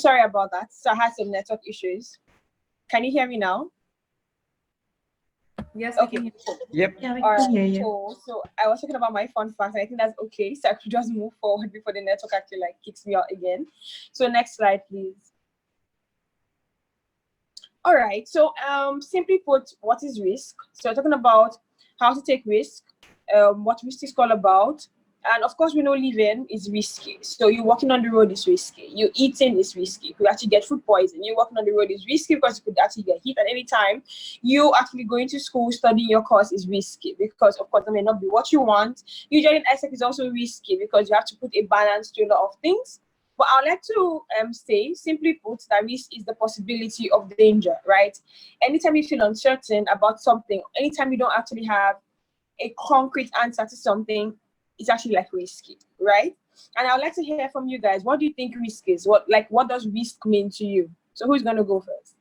sorry about that. So I had some network issues. Can you hear me now? Yes. Okay. Yep. Yeah, we All can hear right. you. Cool. So I was talking about my fun facts, and I think that's okay. So I could just move forward before the network actually like kicks me out again. So next slide, please. All right. So simply put, what is risk? So we're talking about how to take risk, what risk is all about. And of course, we know living is risky. So you walking on the road is risky. You eating is risky. You could actually get food poison. You walking on the road is risky because you could actually get hit at any time. You actually going to school, studying your course is risky because, of course, that may not be what you want. You joining ESSEC is also risky because you have to put a balance to a lot of things. But I'd like to say, simply put, that risk is the possibility of danger, right? Anytime you feel uncertain about something, anytime you don't actually have a concrete answer to something, it's actually like risky, right? And I would like to hear from you guys. What do you think risk is? What does risk mean to you? So who's gonna go first?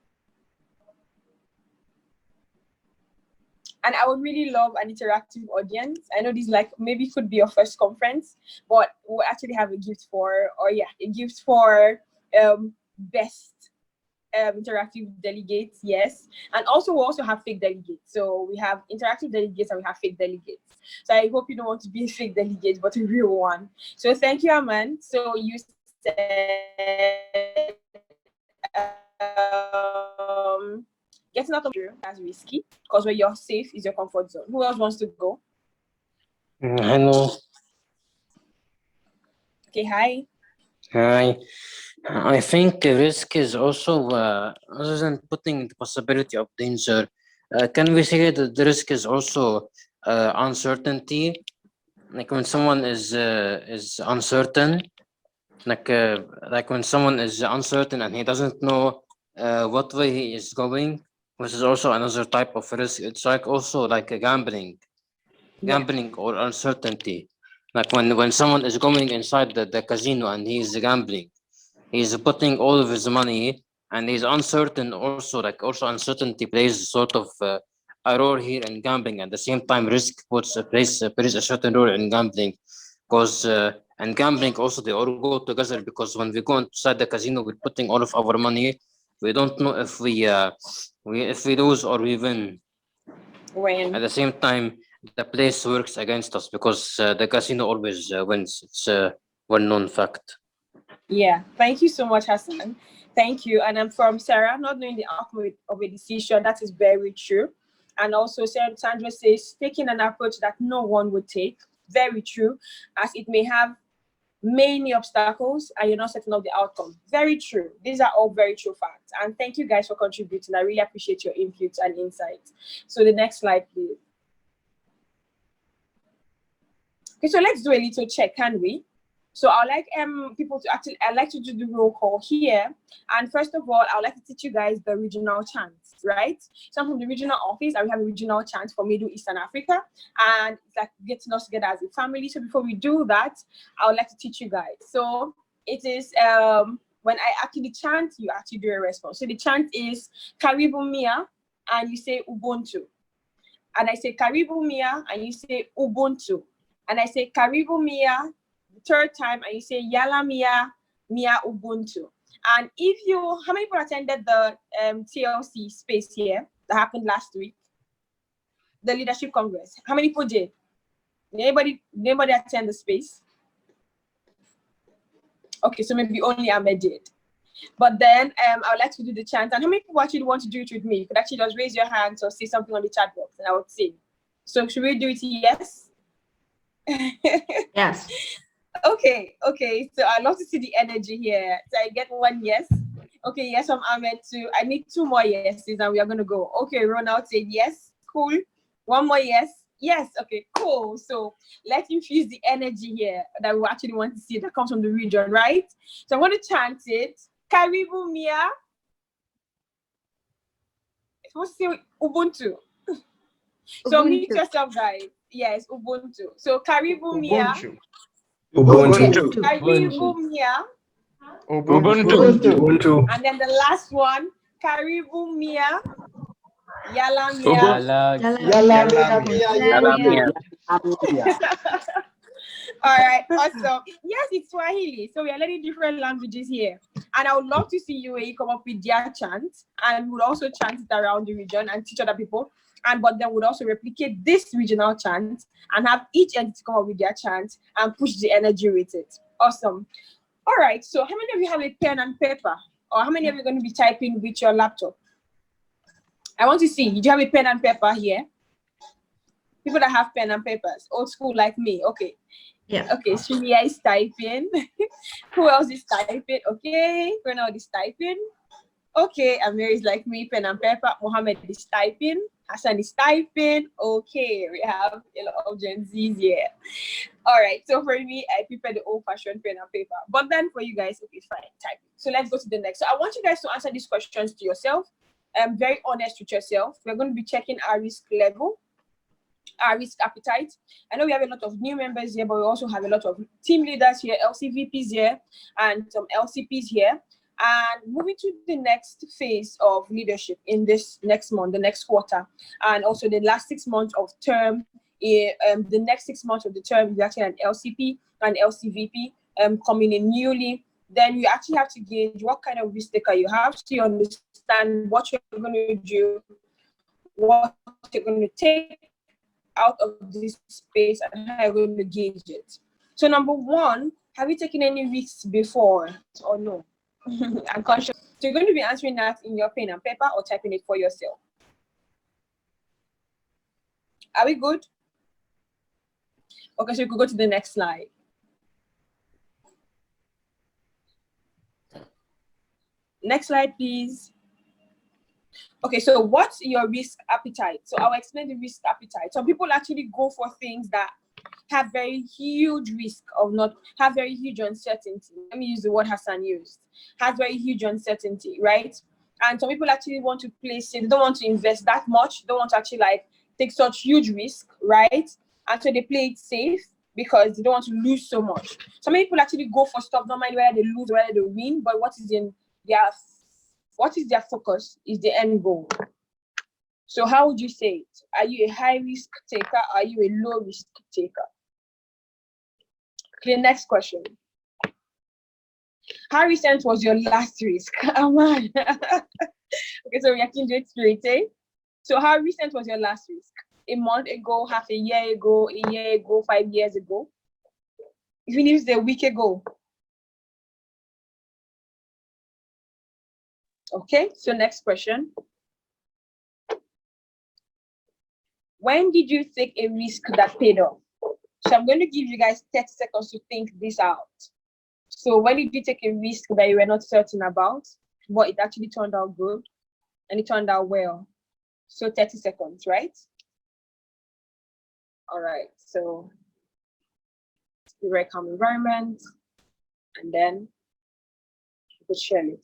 And I would really love an interactive audience. I know this like maybe could be your first conference, but we'll actually have a gift for, best interactive delegates, yes. And also we'll also have fake delegates. So we have interactive delegates and we have fake delegates. So I hope you don't want to be a fake delegate, but a real one. So thank you, Aman. So you said getting out of the that's risky because where you're safe is your comfort zone. Who else wants to go? Hello. Okay, hi. Hi. I think risk is also, other than putting the possibility of danger, can we say that the risk is also uncertainty? Like when someone is uncertain, like when someone is uncertain and he doesn't know what way he is going, which is also another type of risk. It's like also like a gambling or uncertainty. Like when someone is going inside the casino and he's gambling, he's putting all of his money and he's uncertain also. Like also uncertainty plays sort of a role here in gambling. At the same time, risk plays a certain role in gambling, because and gambling also they all go together, because when we go inside the casino, we're putting all of our money. We don't know if we lose or we win. When At the same time, the place works against us because the casino always wins. It's a well-known fact. Yeah, thank you so much, Hassan. Thank you. And I'm from Sarah, not knowing the outcome of a decision. That is very true. And also, Sandra says, taking an approach that no one would take. Very true, as it may have many obstacles and you're not setting up the outcome. Very true. These are all very true facts. And thank you guys for contributing. I really appreciate your input and insights. So the next slide, please. Okay, so let's do a little check, can we? So I'd like people to actually, I'd like to do the roll call here. And first of all, I'd like to teach you guys the regional chants, right? So I'm from the regional office and we have a regional chant for Middle Eastern Africa. And it's like getting us together as a family. So before we do that, I would like to teach you guys. So it is, when I actually chant, you actually do a response. So the chant is Karibu Mia, and you say Ubuntu. And I say Karibu Mia, and you say Ubuntu. And I say Karibu Mia, the third time, and you say Yala Mia, Mia Ubuntu. And if you, how many people attended the TLC space here that happened last week? The Leadership Congress. How many people did? Anybody attend the space? Okay, so maybe only Ahmed did. But then I would like to do the chant. And how many people actually want to do it with me? You could actually just raise your hands or say something on the chat box and I would say. So should we do it? Yes? Yes. Okay. So I'd love to see the energy here. So I get one yes. Okay, yes from Ahmed too. I need two more yeses and we are going to go. Okay, Ronald said yes. Cool. One more yes. Yes. Okay, cool. So let's infuse the energy here that we actually want to see that comes from the region, right? So I'm going to chant it. Karibu Mia. It's supposed to say Ubuntu. So mute yourself, guys. Yes, Ubuntu. So Karibu Mia. Ubuntu. Yes, Karibu Mia. Ubuntu. And then the last one, Karibu Mia. Yala Mia. Yala Mia. All right, awesome. Yes, it's Swahili. So we are learning different languages here. And I would love to see UAE come up with their chant and would also chant it around the region and teach other people. But then would also replicate this regional chant and have each entity come up with their chant and push the energy with it. Awesome. All right, so how many of you have a pen and paper? Or how many of you are going to be typing with your laptop? I want to see. Do you have a pen and paper here? People that have pen and papers, old school like me. Okay. Yeah. Okay, Shimia is typing. Who else is typing? Okay, Ronald is typing. Okay, Amir is like me, pen and paper. Mohammed is typing. Hassan is typing. Okay, we have a lot of Gen Zs here. All right, so for me, I prefer the old-fashioned pen and paper. But then for you guys, okay, fine, typing. So let's go to the next. So I want you guys to answer these questions to yourself. Very honest with yourself. We're going to be checking our risk level, our risk appetite. I know we have a lot of new members here, but we also have a lot of team leaders here, LCVPs here, and some LCPs here. And moving to the next phase of leadership in this next month, the next quarter, and also the last 6 months of term, the next 6 months of the term is actually an LCP and LCVP coming in newly. Then you actually have to gauge what kind of risk taker you have, so you understand what you're going to do, what you're going to take out of this space, and how you're going to gauge it. So number one, have you taken any risks before or no? I'm conscious. So you're going to be answering that in your pen and paper or typing it for yourself. Are we good? Okay, so you could go to the next slide. Next slide, please. Okay, so what's your risk appetite? So I'll explain the risk appetite. Some people actually go for things that have very huge risk of not, have very huge uncertainty. Let me use the word Hassan used. Has very huge uncertainty, right? And some people actually want to play safe. They don't want to invest that much. They don't want to actually like take such huge risk, right? And so they play it safe because they don't want to lose so much. Some people actually go for stuff, don't mind whether they lose or whether they win, but what is their focus is the end goal. So how would you say it? Are you a high risk taker? Are you a low risk taker? Okay, next question. How recent was your last risk? Oh man. Okay, so we can do it straight, eh? So how recent was your last risk? A month ago, half a year ago, 5 years ago? Even if it's a week ago. Okay, so next question. When did you take a risk that paid off? So I'm going to give you guys 30 seconds to think this out. So when did you take a risk that you were not certain about, but it actually turned out good and it turned out well? So 30 seconds, right? All right, so the very calm environment, and then you could share later.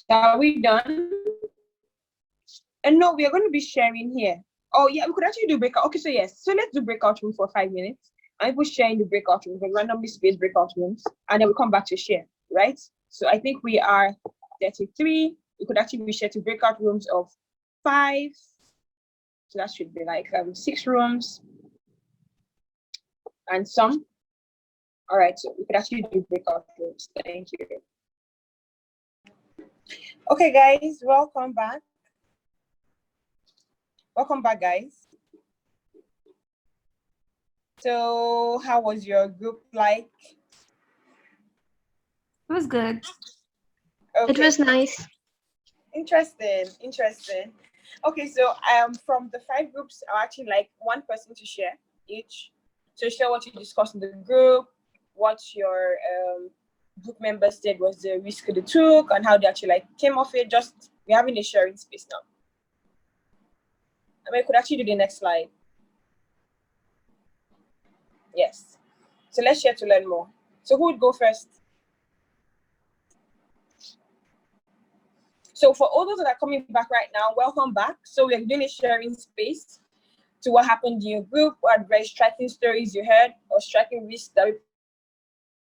Are we done? And no, we are going to be sharing here. Oh yeah, we could actually do breakout. Okay, so yes, so let's do breakout room for 5 minutes. And we'll share in the breakout room, randomly space breakout rooms, and then we'll come back to share, right? So I think we are 33. We could actually be shared to breakout rooms of 5. So that should be like 6 rooms and some. All right, so we could actually do breakout rooms. Thank you. Okay, guys, welcome back. Welcome back, guys. So how was your group like? It was good. Okay. It was nice. Interesting. Okay, so from the 5 groups, I actually like one person to share each. So share what you discussed in the group, what your group members said was the risk they took, and how they actually like came off it. Just we're having a sharing space now. I mean, I could actually do the next slide. Yes. So let's share to learn more. So who would go first? So for all those that are coming back right now, welcome back. So we're doing a sharing space to what happened in your group, what very striking stories you heard, or striking risks that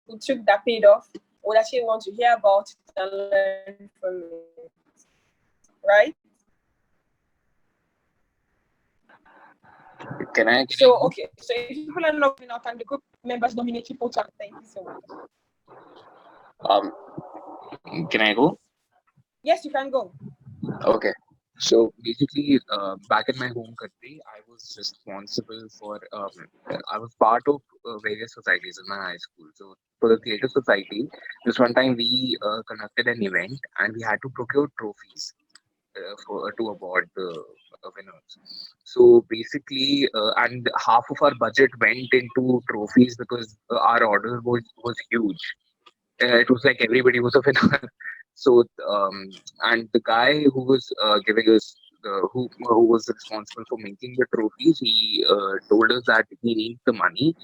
people took that paid off, or that you want to hear about and learn from it. Right? Can I So go? okay, so if people are not coming up and the group members nominate people to thank you so much. Um, can I go? Yes, you can go. Okay. So basically, back in my home country, I was responsible for. I was part of various societies in my high school. So for the theatre society, this one time we conducted an event and we had to procure trophies for to award the winners. So basically, and half of our budget went into trophies because our order was huge. It was like everybody was a winner. So, and the guy who was giving us who was responsible for making the trophies, he told us that he needs the money,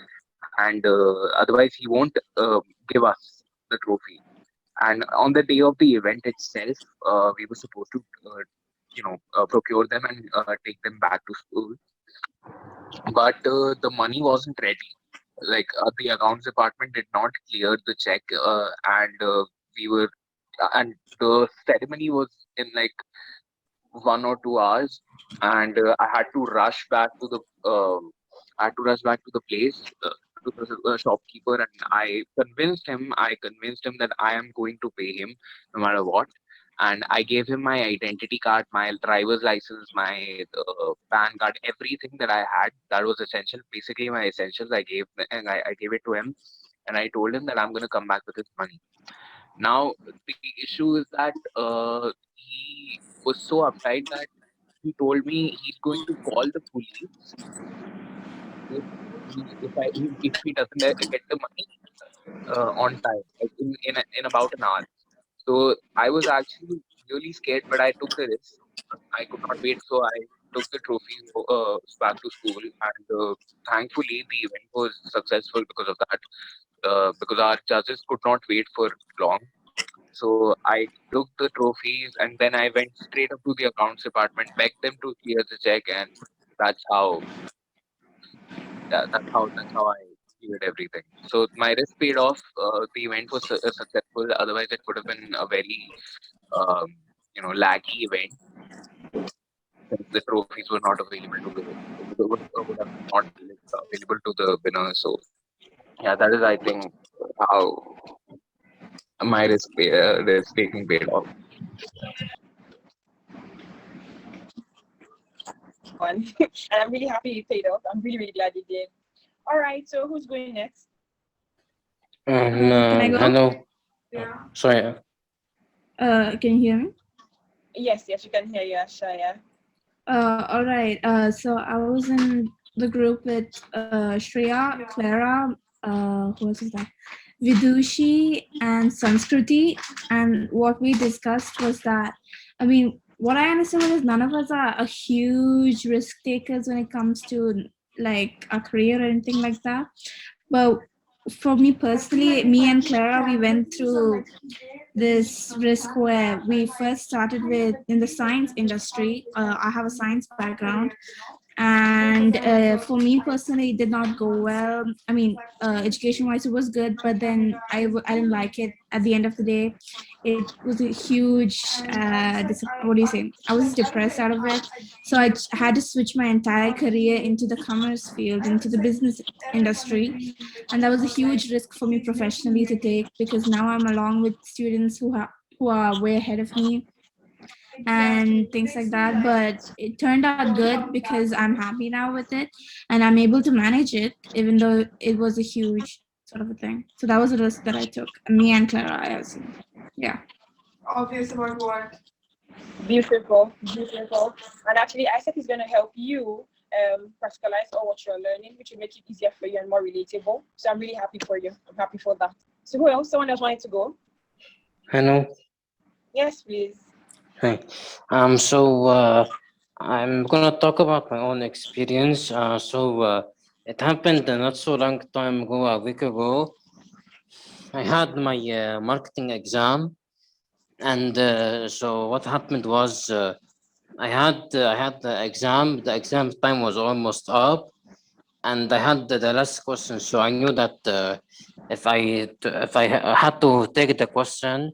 and otherwise he won't give us the trophy. And on the day of the event itself, we were supposed to, procure them and take them back to school. But the money wasn't ready. Like the accounts department did not clear the check, and we were, and the ceremony was in like 1 or 2 hours, and I had to rush back to the, I had to rush back to the place. To the shopkeeper, and I convinced him that I am going to pay him no matter what. And I gave him my identity card, my driver's license, my PAN card, everything that I had that was essential. Basically, my essentials. I gave it to him, and I told him that I'm going to come back with his money. Now the issue is that he was so uptight that he told me he's going to call the police if he doesn't get the money on time, like in about an hour. So I was actually really scared, but I took the risk. I could not wait, so I took the trophies back to school, and thankfully the event was successful because of that. Because our judges could not wait for long, so I took the trophies, and then I went straight up to the accounts department, begged them to clear the check, and that's how that's how I cleared everything. So my risk paid off. The event was successful. Otherwise, it would have been a very um, laggy event since the trophies were not available to the would have been not available to the winner. So yeah, that is, I think, how my risk taking paid off. One. And I'm really happy you paid off. I'm really, really glad you did. All right, so who's going next? Can I go? Hello. Yeah. Sorry. Can you hear me? Yes, you can hear you, Ashaya. All right. So I was in the group with Shreya, Clara, who else is that? Vidushi and Sanskriti. And what we discussed was that, I mean, what I understand is none of us are a huge risk takers when it comes to like a career or anything like that. But for me personally, me and Clara, we went through this risk where we first started with in the science industry. I have a science background, and for me personally, it did not go well. I mean, education wise, it was good, but then I didn't like it. At the end of the day, it was a huge what do you say? I was depressed out of it, so I had to switch my entire career into the commerce field, into the business industry, and that was a huge risk for me professionally to take, because now I'm along with students who are way ahead of me and things like that. But it turned out good because I'm happy now with it and I'm able to manage it, even though it was a huge sort of a thing. So that was a risk that I took. Me and Clara, I also. Yeah. Obvious about what? Beautiful. And actually, Isaac is going to help you practicalize all what you're learning, which will make it easier for you and more relatable. So I'm really happy for you. I'm happy for that. So who else? Someone else wanted to go? Hello. Yes, please. Hi. So I'm gonna talk about my own experience. It happened not so long time ago, a week ago. I had my marketing exam, And so what happened was I had the exam. The exam time was almost up, and I had the last question. So I knew that if I had to take the question,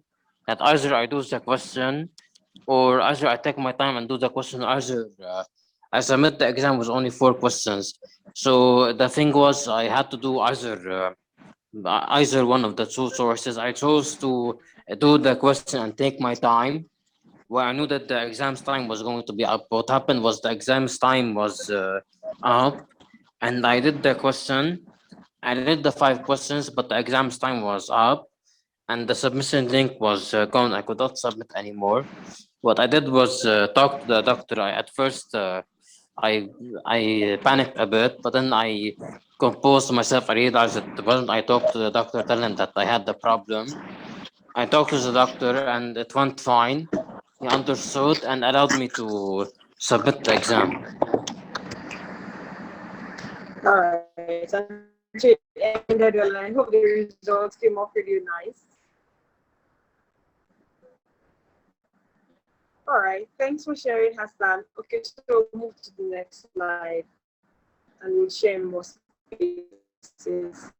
that either I do the question or either I take my time and do the question, either I submit the exam with only 4 questions. So the thing was, I had to do either one of the two sources. I chose to do the question and take my time. Well, I knew that the exam's time was going to be up. What happened was the exam's time was up, and I did the question. I did the 5 questions, but the exam's time was up, and the submission link was gone. I could not submit anymore. What I did was talk to the doctor. At first, I I panicked a bit, but then I composed myself. I realized that when I talked to the doctor, telling that I had the problem, I talked to the doctor, and it went fine. He understood and allowed me to submit the exam. Alright, and you ended well. I hope the results came up pretty nice. Alright, thanks for sharing, Hassan. Okay, so move to the next slide and we'll share more spaces.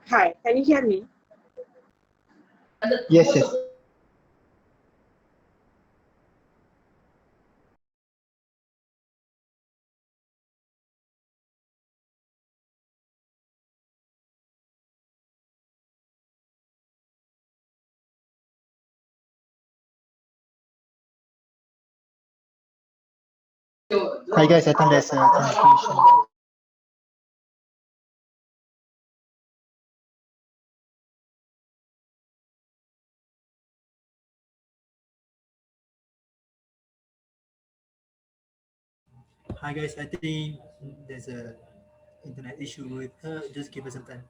Hi, can you hear me? Yes, yes. Hi guys, I think there's a communication. Hi guys, I think there's a internet issue with her. Just give us some time.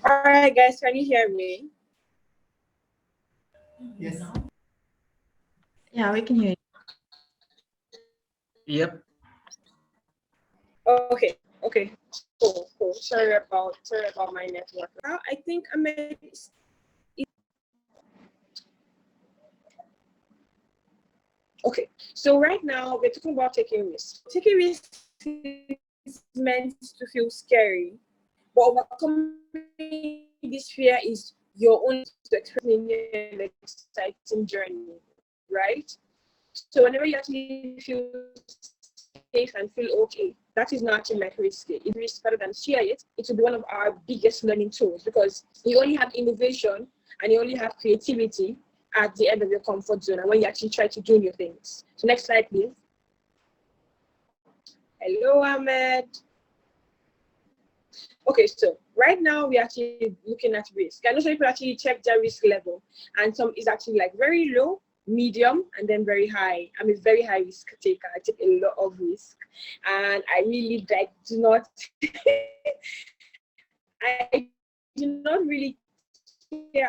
Alright, guys, can you hear me? Yes. Yeah, we can hear you. Yep. Okay, okay, cool. Sorry about my network. Now I think I'm okay. So right now we're talking about taking risks. Taking risks is meant to feel scary, but overcoming this fear is your own to experiencing an exciting journey, right? So whenever you actually feel safe and feel okay, that is not actually like risky. If risk rather than share it, it will be one of our biggest learning tools because you only have innovation and you only have creativity at the end of your comfort zone and when you actually try to do new things. So next slide, please. Hello, Ahmed. Okay, so right now we're actually looking at risk. I know some people actually check their risk level, and some is actually like very low, medium, and then very high. I'm a very high risk taker. I take a lot of risk, and I really like do not. I do not really care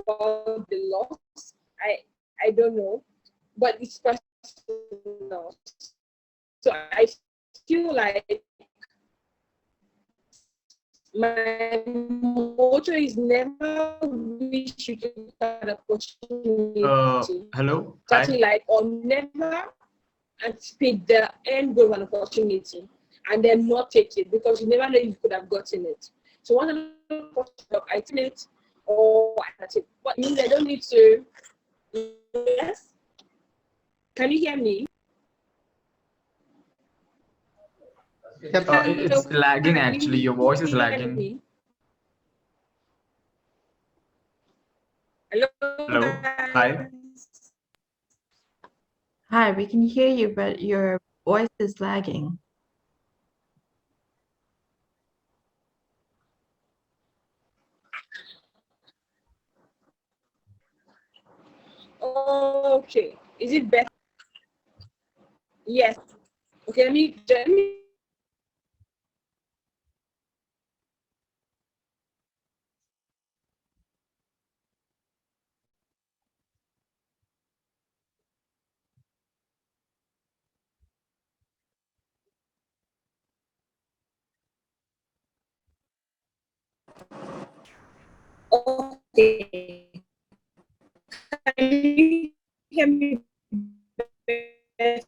about the loss. I don't know, but it's personal. So I feel like my motto is never wish you get an opportunity. Hello. It's actually like or never anticipate the end goal of an opportunity and then not take it because you never know if you could have gotten it. So once I take it or I take it, but means I don't need to. Yes. Can you hear me? Yep. It's lagging actually. Your voice is lagging. Hello. Hello. Hi. Hi, we can hear you, but your voice is lagging. Okay. Is it better? Yes. Okay, let me Okay. Can you hear me better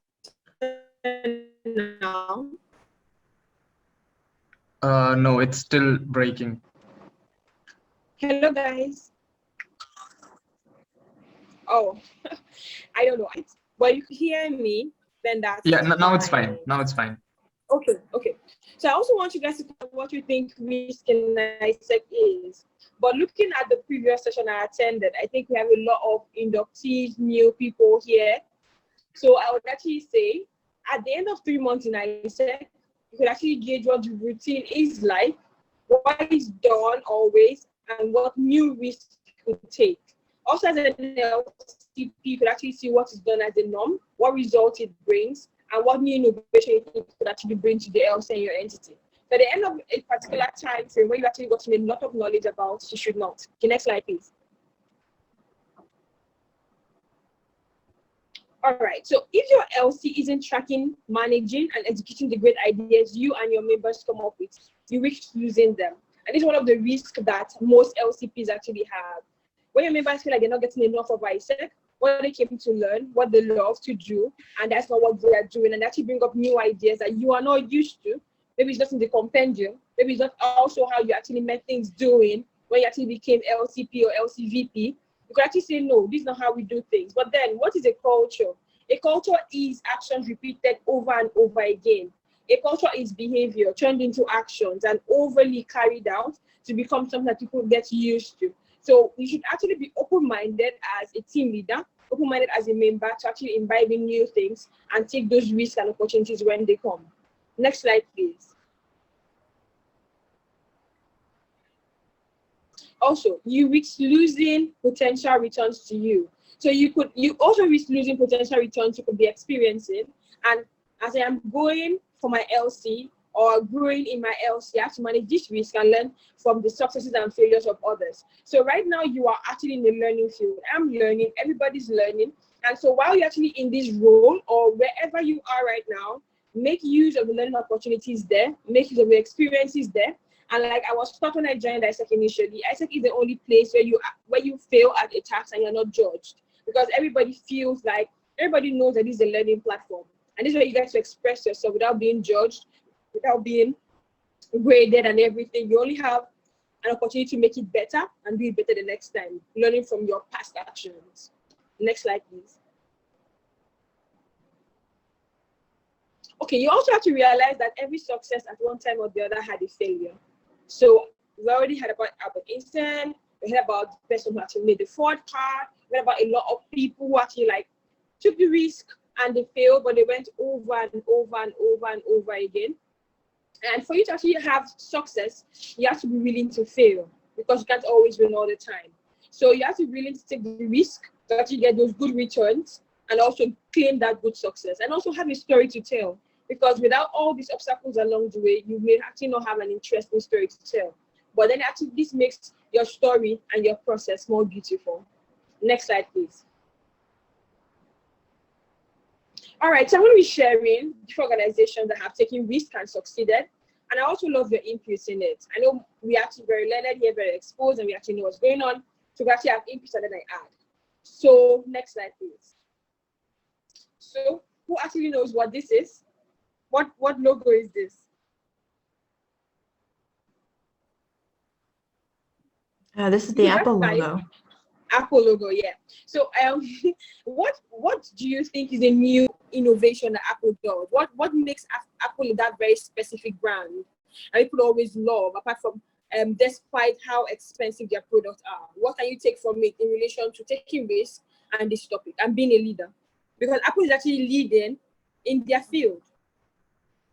now? No, it's still breaking. Hello, guys. Oh, I don't know. But you can hear me, then that's Yeah, now it's fine. fine. Now it's fine. Okay. So I also want you guys to tell what you think risk in ISEC is. But looking at the previous session I attended, I think we have a lot of inductees, new people here. So I would actually say, at the end of 3 months in ISEC, you could actually gauge what the routine is like, what is done always, and what new risks you could take. Also, as an LCP, you could actually see what is done as a norm, what results it brings, and what new innovation you could actually bring to the LC and your entity. So at the end of a particular time frame where you actually got a lot of knowledge about, you should not. Okay, next slide, please. All right, so if your LC isn't tracking, managing, and executing the great ideas you and your members come up with, you risk losing them. And this is one of the risks that most LCPs actually have. When your members feel like they're not getting enough of ISEC, what they came to learn, what they love to do, and that's not what they are doing, and they actually bring up new ideas that you are not used to. Maybe it's just in the compendium, maybe it's not also how you actually met things doing when you actually became LCP or LCVP. You could actually say, no, this is not how we do things. But then, what is a culture? A culture is actions repeated over and over again. A culture is behavior turned into actions and overly carried out to become something that people get used to. So you should actually be open-minded as a team leader, open-minded as a member to actually imbibe in new things and take those risks and opportunities when they come. Next slide, please. Also, you risk losing potential returns to you. So you also risk losing potential returns you could be experiencing. And as I am going for my LC or growing in my LC, I have to manage this risk and learn from the successes and failures of others. So right now you are actually in the learning field. I'm learning, everybody's learning. And so while you're actually in this role or wherever you are right now, make use of the learning opportunities there, make use of the experiences there. And like I was taught when I joined ISEC initially, ISEC is the only place where you fail at a task and you're not judged, because everybody feels like everybody knows that this is a learning platform, and this is where you get to express yourself without being judged, without being graded and everything. You only have an opportunity to make it better and do it better the next time, learning from your past actions. Next slide, please. Okay, you also have to realize that every success at one time or the other had a failure. So we already heard about Albert Einstein, we heard about the person who actually made the Ford car, we heard about a lot of people who actually like took the risk and they failed, but they went over and over and over and over again. And for you to actually have success, you have to be willing to fail, because you can't always win all the time. So you have to be willing to take the risk to actually get those good returns and also claim that good success and also have a story to tell. Because without all these obstacles along the way, you may actually not have an interesting story to tell. But then actually this makes your story and your process more beautiful. Next slide, please. All right, so I'm going to be sharing different organizations that have taken risks and succeeded. And I also love your inputs in it. I know we are actually very learned here, very exposed, and we actually know what's going on. So we actually have inputs and then I add. So next slide, please. So who actually knows what this is? What logo is this? This is the Apple logo. Apple logo, yeah. So what do you think is a new innovation that Apple does? What makes Apple that very specific brand and people always love, apart from despite how expensive their products are? What can you take from it in relation to taking risks and this topic and being a leader? Because Apple is actually leading in their field.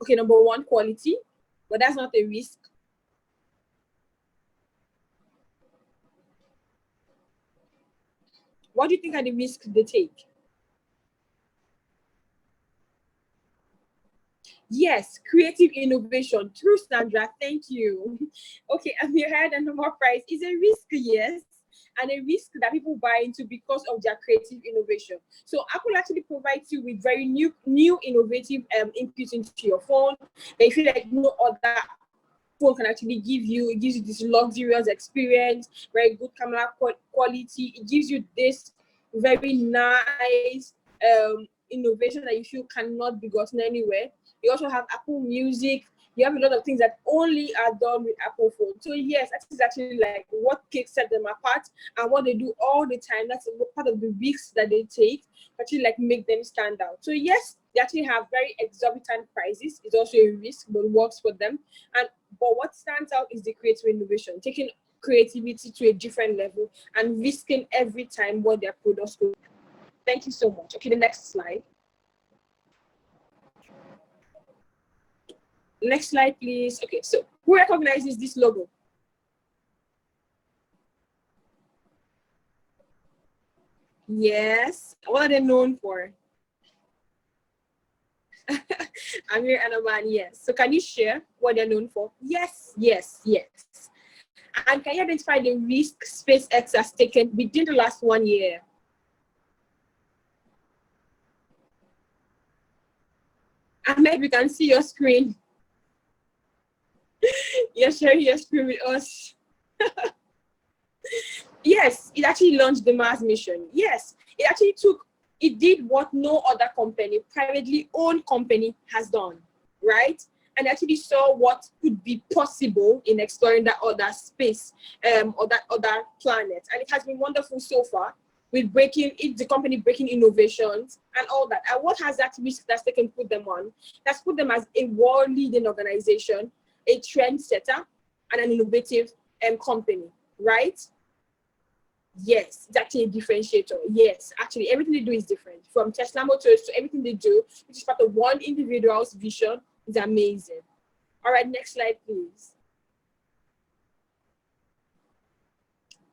Okay, number one, quality, but that's not a risk. What do you think are the risks they take? Yes, creative innovation. True, Sandra. Thank you. Okay, have you heard a normal price is a risk, yes, and a risk that people buy into because of their creative innovation. So Apple actually provides you with very new innovative inputs into your phone that you feel like no other phone can actually give you. It gives you this luxurious experience, very good camera quality. It gives you this very nice innovation that you feel cannot be gotten anywhere. You also have Apple Music. You have a lot of things that only are done with Apple phone. So yes, that is actually like what set them apart and what they do all the time. That's part of the risks that they take to actually like make them stand out. So yes, they actually have very exorbitant prices. It's also a risk, but works for them. But what stands out is the creative innovation, taking creativity to a different level and risking every time what their products do. Thank you so much. Okay, the next slide. Next slide, please. Okay, so who recognizes this logo? Yes. What are they known for? Amir and Aman, yes. So can you share what they're known for? Yes, yes, yes. And can you identify the risk SpaceX has taken within the last 1 year? Ahmed, we can see your screen. You're sharing your screen with us. Yes, it actually launched the Mars mission. Yes, it did what no other company, privately owned company, has done, right? And actually saw what could be possible in exploring that other space or that other planet. And it has been wonderful so far with the company breaking innovations and all that. And what has that risk that's taken put them on? That's put them as a world-leading organization, a trendsetter, and an innovative company, right? Yes, it's actually a differentiator. Yes, actually, everything they do is different. From Tesla Motors to everything they do, which is part of one individual's vision, is amazing. All right, next slide, please.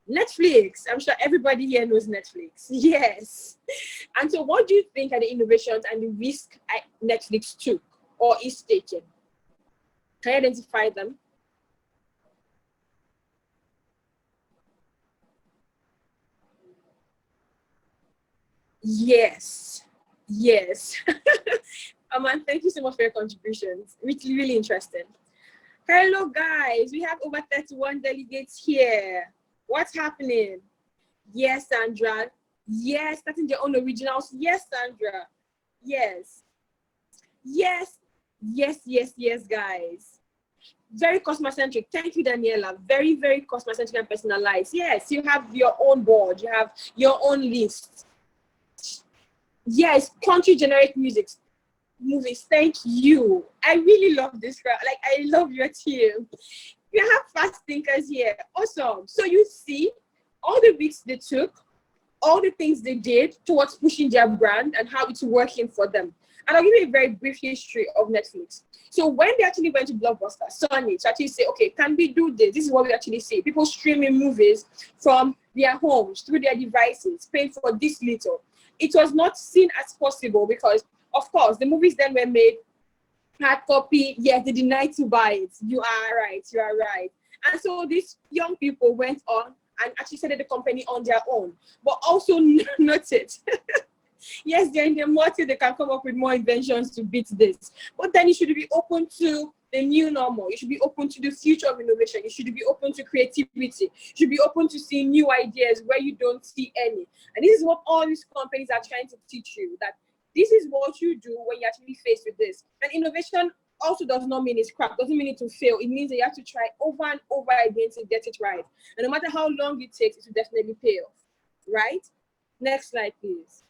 Netflix. I'm sure everybody here knows Netflix. Yes. And so what do you think are the innovations and the risk Netflix took or is taking? Can you identify them? Yes. Yes. Aman, thank you so much for your contributions. Really, really interesting. Hello, guys. We have over 31 delegates here. What's happening? Yes, Sandra. Yes, starting their own originals. Yes, Sandra. Yes. Yes. Yes, yes, yes, guys. Very customer-centric. Thank you, Daniela. Very, very customer-centric and personalized. Yes, you have your own board. You have your own list. Yes, country-generic movies. Thank you. I really love this crowd. Like, I love your team. You have fast thinkers here. Awesome. So you see all the risks they took, all the things they did towards pushing their brand and how it's working for them. And I'll give you a very brief history of Netflix. So when they actually went to Blockbuster, Sony, to actually say, okay, can we do this? This is what we actually see. People streaming movies from their homes, through their devices, paying for this little. It was not seen as possible because, of course, the movies then were made, hard copy, yes, they denied to buy it. You are right. And so these young people went on and actually started the company on their own, but also noted, yes, they're in the market, they can come up with more inventions to beat this. But then you should be open to the new normal. You should be open to the future of innovation. You should be open to creativity. You should be open to seeing new ideas where you don't see any. And this is what all these companies are trying to teach you, that this is what you do when you're actually faced with this. And innovation also does not mean it's crap, doesn't mean it to fail. It means that you have to try over and over again to get it right. And no matter how long it takes, it will definitely pay off, right? Next slide, please.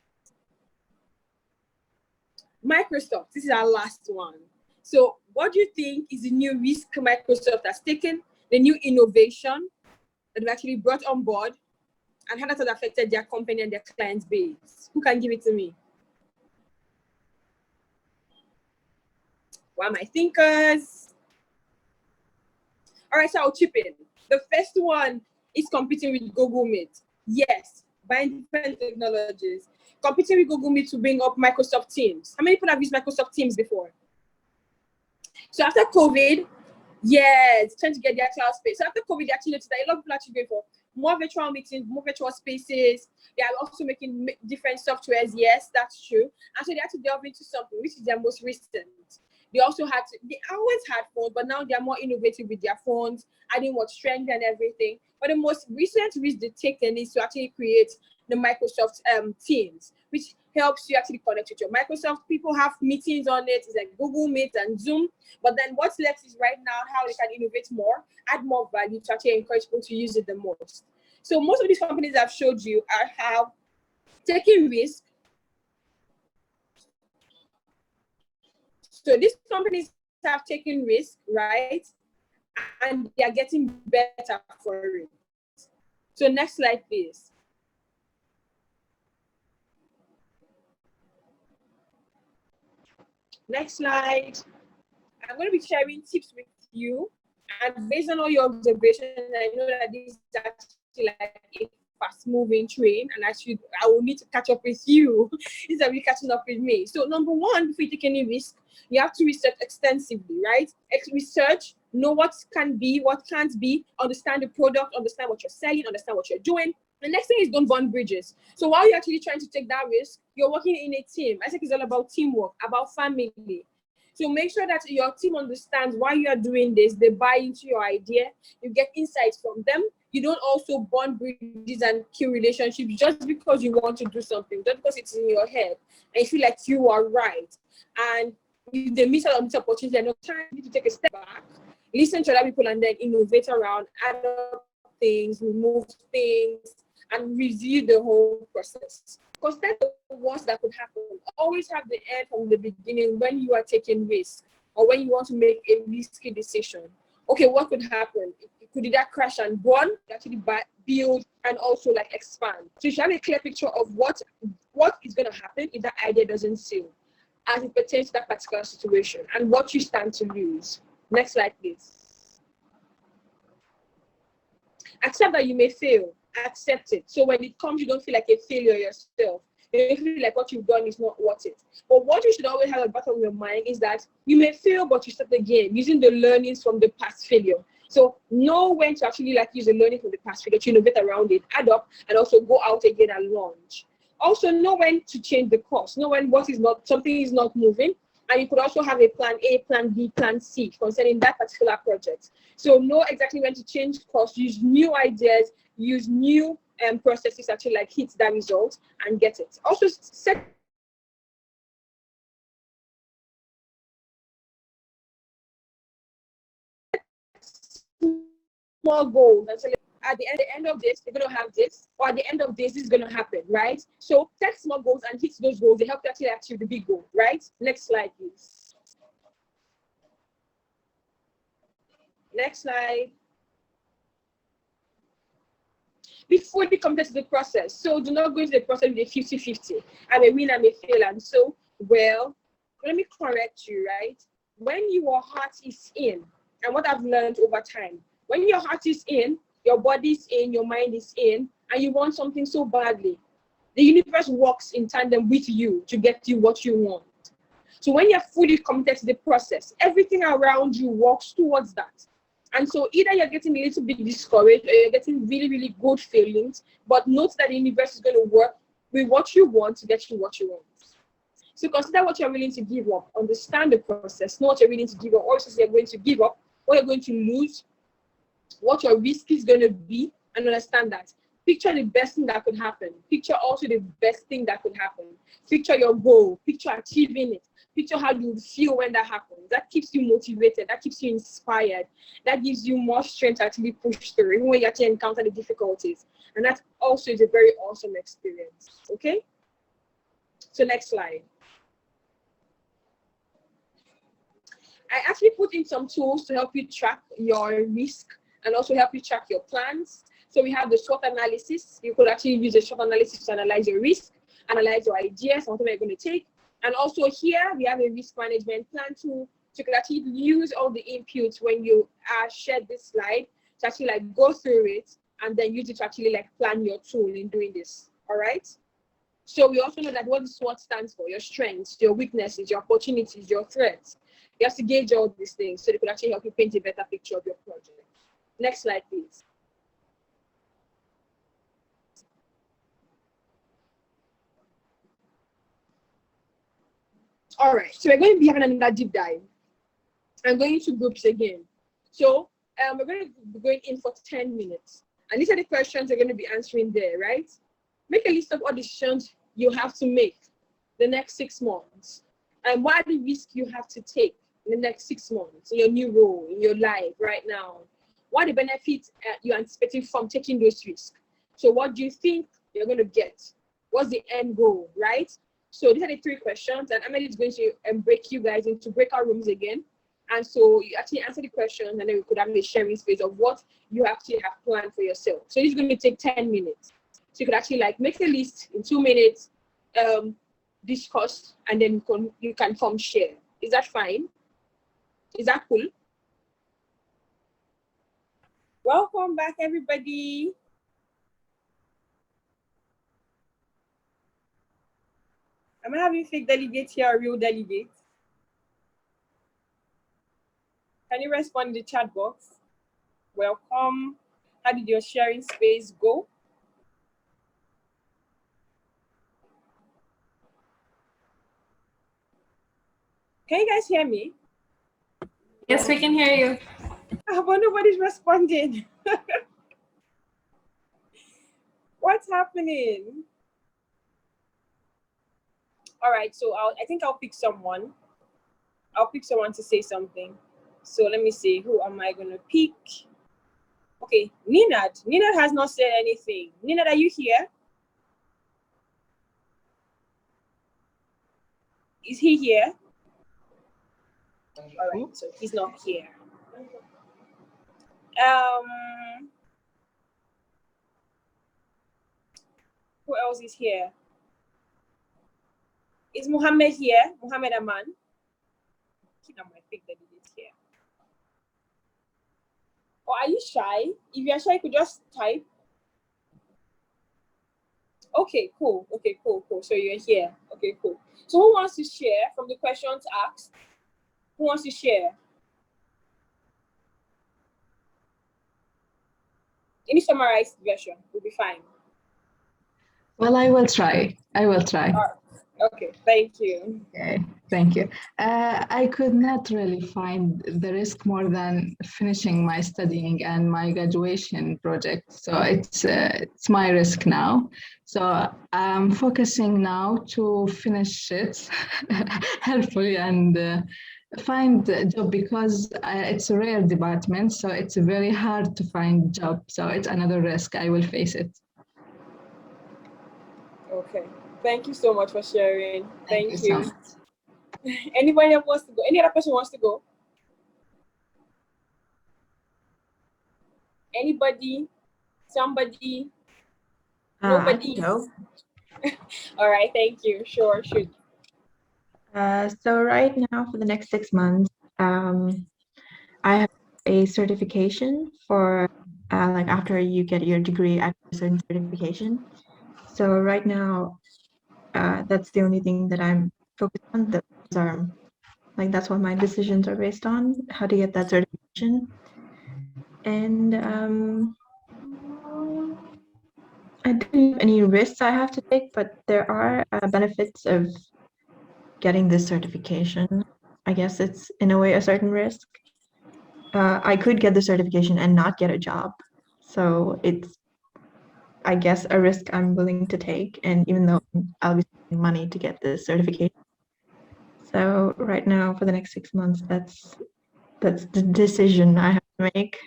Microsoft, this is our last one. So what do you think is the new risk Microsoft has taken, the new innovation that they've actually brought on board, and how that has affected their company and their client base? Who can give it to me? Why am I thinkers? All right, so I'll chip in. The first one is competing with Google Meet. Yes, buying different technologies. Competing with Google Meet to bring up Microsoft Teams. How many people have used Microsoft Teams before? So after COVID, yes, trying to get their cloud space. So after COVID, they actually noticed that a lot of people actually going for more virtual meetings, more virtual spaces. They are also making different softwares. Yes, that's true. And so they had to delve into something which is their most recent. They also they always had phones, but now they're more innovative with their phones, adding what strength and everything. But the most recent risk they've taken is to actually create the Microsoft Teams, which helps you actually connect with your Microsoft. People have meetings on it. It's like Google Meet and Zoom. But then what's left is right now how they can innovate more, add more value to actually encourage people to use it the most. So most of these companies I've showed you have taken risk. So these companies have taken risk, right? And they are getting better for it. So next slide, please. Next slide. I'm going to be sharing tips with you. And based on all your observations, I know that this is actually like a fast-moving train, and I will need to catch up with you instead of you catching up with me. So number one, before you take any risk, you have to research extensively, right? Research, know what can be, what can't be, understand the product, understand what you're selling, understand what you're doing. The next thing is don't burn bridges. So while you're actually trying to take that risk, you're working in a team. I think it's all about teamwork, about family. So make sure that your team understands why you are doing this. They buy into your idea. You get insights from them. You don't also burn bridges and kill relationships just because you want to do something, just because it's in your head and you feel like you are right. And if they miss out on this opportunity, no time to take a step back, listen to other people, and then innovate around, add up things, remove things, and review the whole process. Because that's the worst that could happen. Always have the end from the beginning when you are taking risk or when you want to make a risky decision. Okay, what could happen? It could either crash and burn, actually build, and also like expand. So you should have a clear picture of what is going to happen if that idea doesn't sail as it pertains to that particular situation and what you stand to lose. Next slide, please. Accept that you may fail. Accept it. So when it comes, you don't feel like a failure yourself. You don't feel like what you've done is not worth it. But what you should always have at the back of your mind is that you may fail, but you start again using the learnings from the past failure. So know when to actually like use the learning from the past failure to innovate around it, add up, and also go out again and launch. Also know when to change the course. Know when something is not moving. And you could also have a plan A, plan B, plan C concerning that particular project. So know exactly when to change course, use new ideas, use new processes to actually like hit that result and get it. Also set small goals and say at the end of this, you're going to have this, or at the end of this is going to happen, right? So set small goals and hit those goals. They help you actually achieve the big goal, right? Next slide, please. Next slide. Be fully committed to the process. So do not go into the process with a 50-50. I may win, I may fail. And so, well, let me correct you, right? When your heart is in, and what I've learned over time, when your heart is in, your body is in, your mind is in, and you want something so badly, the universe works in tandem with you to get you what you want. So when you're fully committed to the process, everything around you works towards that. And so either you're getting a little bit discouraged or you're getting really, really good feelings, but note that the universe is going to work with what you want to get you what you want. So consider what you're willing to give up, understand the process, know what you're willing to give up, what you're going to give up, what you're going to lose, what your risk is going to be, and understand that. Picture the best thing that could happen. Picture also the best thing that could happen. Picture your goal. Picture achieving it. Picture how you feel when that happens. That keeps you motivated. That keeps you inspired. That gives you more strength to actually push through, even when you actually encounter the difficulties. And that also is a very awesome experience. Okay? So next slide. I actually put in some tools to help you track your risk and also help you track your plans. So we have the SWOT analysis. You could actually use the SWOT analysis to analyze your risk, analyze your ideas, what you're going to take. And also here, we have a risk management plan tool. So you can actually use all the inputs when you share this slide to actually like go through it and then use it to actually like plan your tool in doing this. All right. So we also know that what the SWOT stands for, your strengths, your weaknesses, your opportunities, your threats. You have to gauge all these things so they could actually help you paint a better picture of your project. Next slide, please. All right, so we're going to be having another deep dive. and going into groups again. So we're going to be going in for 10 minutes. And these are the questions you're going to be answering there, right? Make a list of all decisions you have to make the next 6 months. And what are the risks you have to take in the next 6 months in your new role, in your life right now? What are the benefits you're anticipating from taking those risks? So what do you think you're going to get? What's the end goal, right? So these are the 3 questions, and Emily is going to break you guys into breakout rooms again. And so you actually answer the questions, and then we could have a sharing space of what you actually have planned for yourself. So this is going to take 10 minutes. So you could actually like make a list in 2 minutes, discuss, and then you can form share. Is that fine? Is that cool? Welcome back, everybody. Am I having fake delegates here or real delegates? Can you respond in the chat box? Welcome. How did your sharing space go? Can you guys hear me? Yes, we can hear you. But nobody's responding. What's happening? All right, so I think I'll pick someone. I'll pick someone to say something. So let me see, who am I gonna pick? Okay, Ninad. Ninad has not said anything. Ninad, are you here? Is he here? All right, so he's not here. Who else is here? Is Muhammad here? Muhammad Aman? I might pick the digits here. Or are you shy? If you're shy, you could just type. Okay, cool. Okay, cool. So you're here. Okay, cool. So who wants to share from the questions asked? Who wants to share? Any summarized version will be fine. Well, I will try. Okay, thank you. Okay, thank you. I could not really find the risk more than finishing my studying and my graduation project. So it's my risk now. So I'm focusing now to finish it, hopefully, and find a job because it's a rare department. So it's very hard to find job. So it's another risk. I will face it. Okay. Thank you so much for sharing. Thank you. So much. Anybody else wants to go? Any other person wants to go? Anybody? Somebody? I Nobody? can go. All right, thank you. Sure, shoot. So right now for the next 6 months, I have a certification for like after you get your degree at a certain certification. So right now, that's the only thing that I'm focused on. Those are like that's what my decisions are based on, how to get that certification. And I don't have any risks I have to take, but there are benefits of getting this certification. I guess it's in a way a certain risk. I could get the certification and not get a job. So it's, I guess, a risk I'm willing to take. And even though I'll be spending money to get this certification. So right now for the next 6 months, that's the decision I have to make.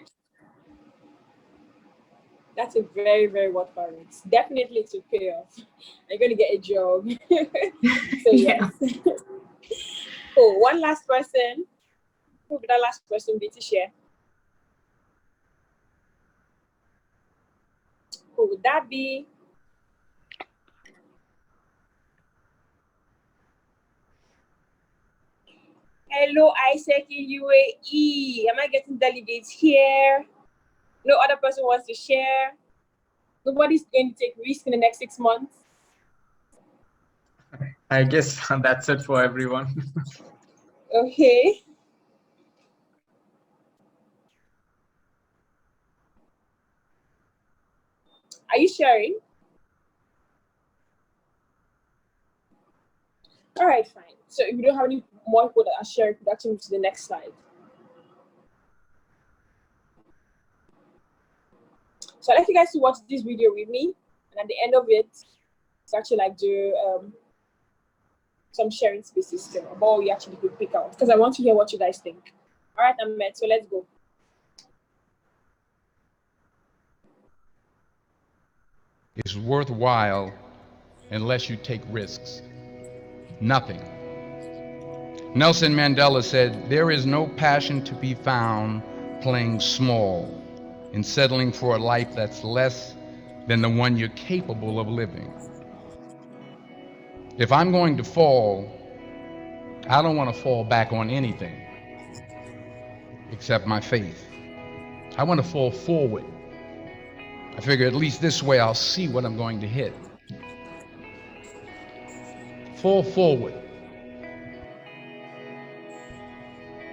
That's a very, very worthwhile risk. Definitely to pay off. You're going to get a job. So yes. Cool. One last person. Who would that last person be to share? Who would that be? Hello, Isaac in UAE. Am I getting delegates here? No other person wants to share. Nobody's going to take risk in the next 6 months. I guess that's it for everyone. Okay. Are you sharing? All right, fine. So if you don't have any more people that are sharing, we could actually move to the next slide. So I'd like you guys to watch this video with me, and at the end of it, it's actually like do some sharing spaces still about what we actually could pick out, because I want to hear what you guys think. All right, Ahmed, so let's go. It's worthwhile unless you take risks. Nothing. Nelson Mandela said, "There is no passion to be found playing small and settling for a life that's less than the one you're capable of living." If I'm going to fall, I don't want to fall back on anything except my faith. I want to fall forward. I figure at least this way I'll see what I'm going to hit. Fall forward.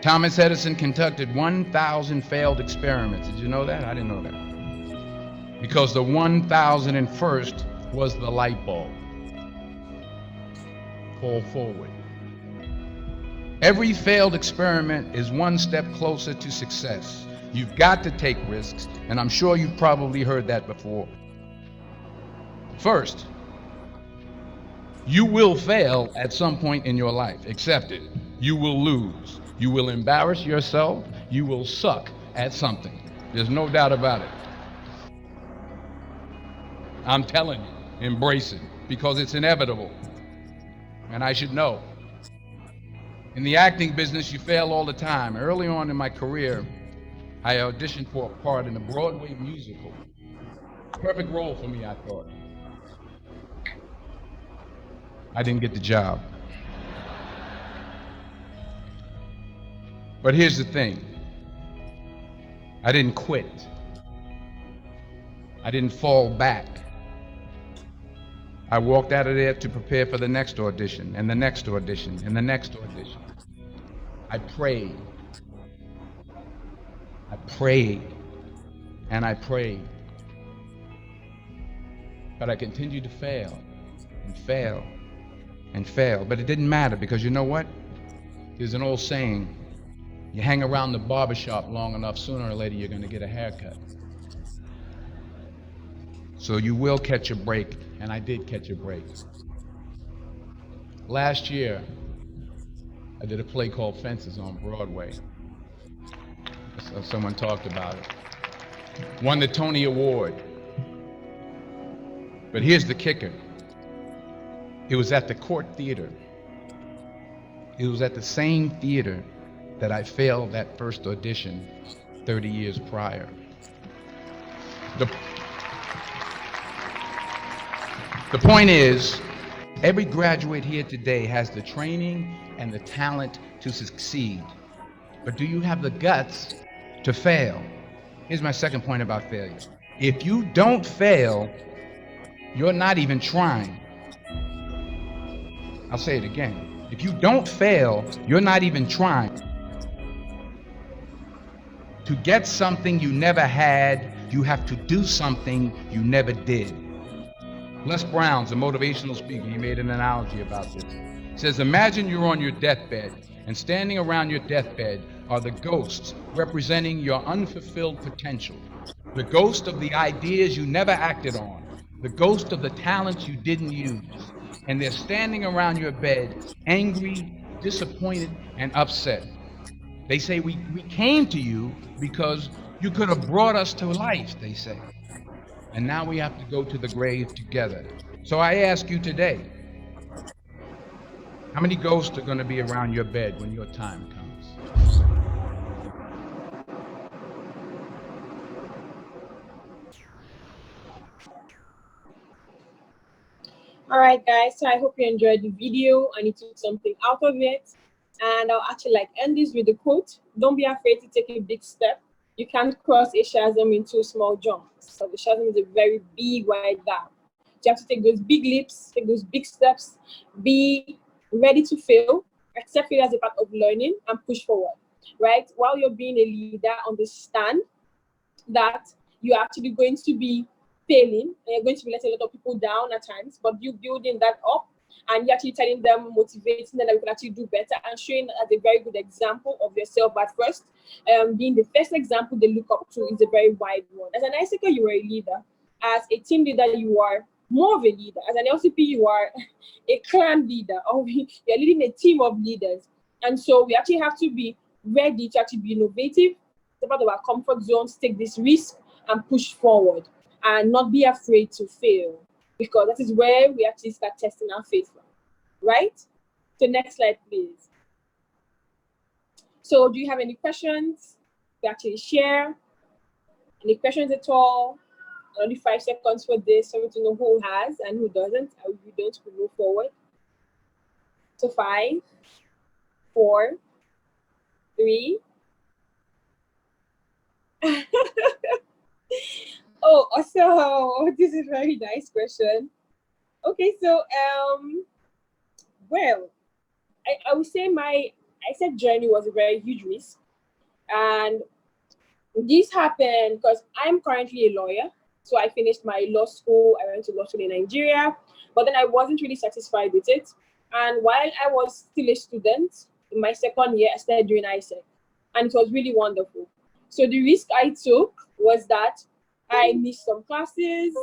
Thomas Edison conducted 1,000 failed experiments. Did you know that? I didn't know that. Because the 1,001st was the light bulb. Fall forward. Every failed experiment is one step closer to success. You've got to take risks, and I'm sure you've probably heard that before. First, you will fail at some point in your life. Accept it. You will lose. You will embarrass yourself. You will suck at something. There's no doubt about it. I'm telling you, embrace it, because it's inevitable. And I should know. In the acting business, you fail all the time. Early on in my career, I auditioned for a part in a Broadway musical. Perfect role for me, I thought. I didn't get the job. But here's the thing. I didn't quit. I didn't fall back. I walked out of there to prepare for the next audition, and the next audition, and the next audition. I prayed. I prayed. And I prayed. But I continued to fail, and fail, and fail. But it didn't matter, because you know what? There's an old saying, you hang around the barbershop long enough, sooner or later you're going to get a haircut. So you will catch a break, and I did catch a break. Last year, I did a play called Fences on Broadway. So someone talked about it. Won the Tony Award. But here's the kicker. It was at the Court Theater. It was at the same theater that I failed that first audition 30 years prior. The point is, every graduate here today has the training and the talent to succeed. But do you have the guts to fail? Here's my second point about failure. If you don't fail, you're not even trying. I'll say it again. If you don't fail, you're not even trying. To get something you never had, you have to do something you never did. Les Brown's a motivational speaker. He made an analogy about this. He says, imagine you're on your deathbed, and standing around your deathbed are the ghosts representing your unfulfilled potential. The ghost of the ideas you never acted on. The ghost of the talents you didn't use. And they're standing around your bed, angry, disappointed, and upset. They say, we came to you because you could have brought us to life, they say. And now we have to go to the grave together. So I ask you today, how many ghosts are going to be around your bed when your time comes? All right, guys, so I hope you enjoyed the video and you took something out of it. And I'll actually end this with a quote. Don't be afraid to take a big step. You can't cross a chasm in two small jumps. So the chasm is a very big, wide gap. You have to take those big leaps, take those big steps, be ready to fail, accept it as a part of learning, and push forward, right? While you're being a leader, understand that you're actually going to be failing, and you're going to be letting a lot of people down at times, but you building that up and you're actually telling them, motivating them that you can actually do better, and showing as a very good example of yourself at first. Being the first example they look up to is a very wide one. As an ISECA, you are a leader. As a team leader, you are more of a leader. As an LCP, you are a clan leader, or you're leading a team of leaders. And so we actually have to be ready to actually be innovative, step out of our comfort zones, take this risk, and push forward, and not be afraid to fail, because that is where we actually start testing our faith from, right? So next slide, please. So do you have any questions to actually share? Any questions at all? Only 5 seconds for this, so we to know who has and who doesn't. And if you don't, we move forward. So 5, 4, 3. Oh, awesome. This is a very nice question. Okay, so well, I would say my ISEC journey was a very huge risk. And this happened because I'm currently a lawyer. So I finished my law school. I went to law school in Nigeria, but then I wasn't really satisfied with it. And while I was still a student, in my second year, I started doing ISEC, and it was really wonderful. So the risk I took was that I missed some classes.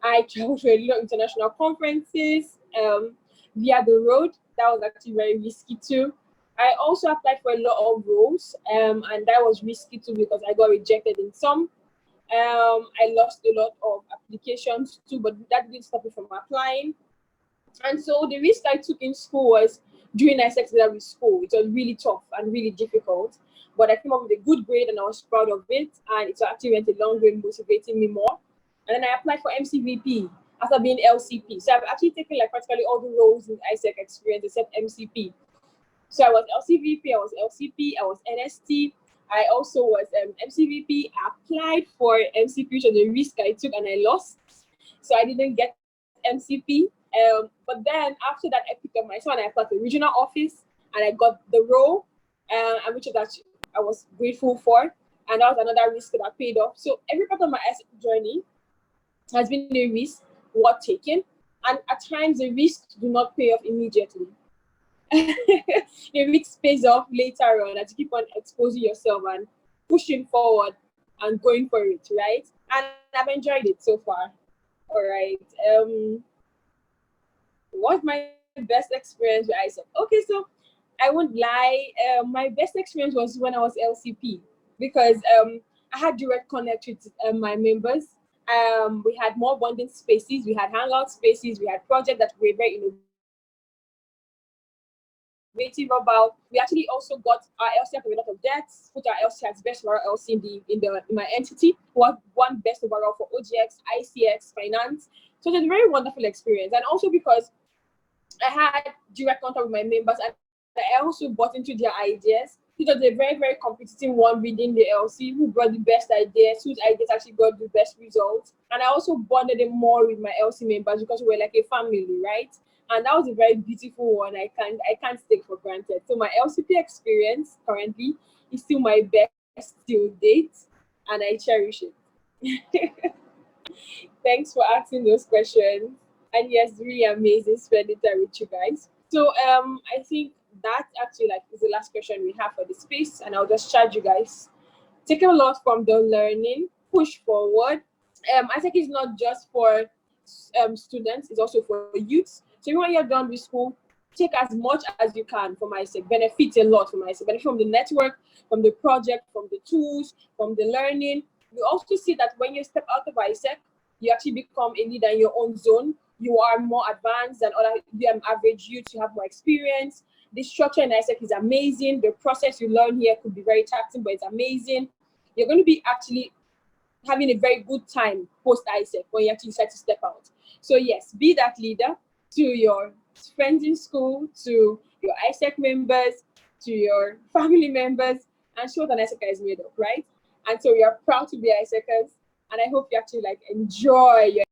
I traveled to a lot of international conferences via the road. That was actually very risky too. I also applied for a lot of roles, and that was risky too because I got rejected in some. I lost a lot of applications too, but that didn't stop me from applying. And so the risk I took in school was doing ISEC with school. It was really tough and really difficult, but I came up with a good grade and I was proud of it. And it actually went a long way motivating me more. And then I applied for MCVP after being LCP. So I've actually taken like practically all the roles in ISEC experience except MCP. So I was LCVP, I was LCP, I was NST. I also was MCVP. I applied for MCP, which was a risk I took and I lost. So I didn't get MCP. But then after that, I picked up my son and I applied for regional office and I got the role, and which was I was grateful for. And that was another risk that paid off. So every part of my journey has been a risk worth taking. And at times, the risks do not pay off immediately. The risk pays off later on as you keep on exposing yourself and pushing forward and going for it, right? And I've enjoyed it so far. All right. What's my best experience with ISEC? Okay, so I won't lie. My best experience was when I was LCP because I had direct connect with my members. We had more bonding spaces, we had hangout spaces, we had projects that were very innovative about. We actually also got our LC with a lot of debts, put our LC as best overall LC in my entity, one best overall for OGX, ICX, finance. So it was a very wonderful experience. And also because I had direct contact with my members and I also bought into their ideas. It was a very, very competitive one within the LC, who brought the best ideas, whose ideas actually got the best results. And I also bonded them more with my LC members because we were like a family, right? And that was a very beautiful one. I can't take for granted. So my LCP experience currently is still my best till date, and I cherish it. Thanks for asking those questions. And yes, really amazing spending time with you guys. So I think that actually is the last question we have for the space, and I'll just charge you guys. Take a lot from the learning, push forward. I think it's not just for students, it's also for youths. So when you're done with school, take as much as you can for ISEC. Benefit a lot from ISEC. Benefit from the network, from the project, from the tools, from the learning. You also see that when you step out of ISEC, you actually become a leader in your own zone. You are more advanced than other average youths. You have more experience. The structure in ISEC is amazing. The process you learn here could be very taxing, but it's amazing. You're going to be actually having a very good time post ISEC when you actually decide to step out. So yes, be that leader to your friends in school, to your ISEC members, to your family members, and show what an ISEC is made of, right? And so we are proud to be ISECers, and I hope you actually enjoy your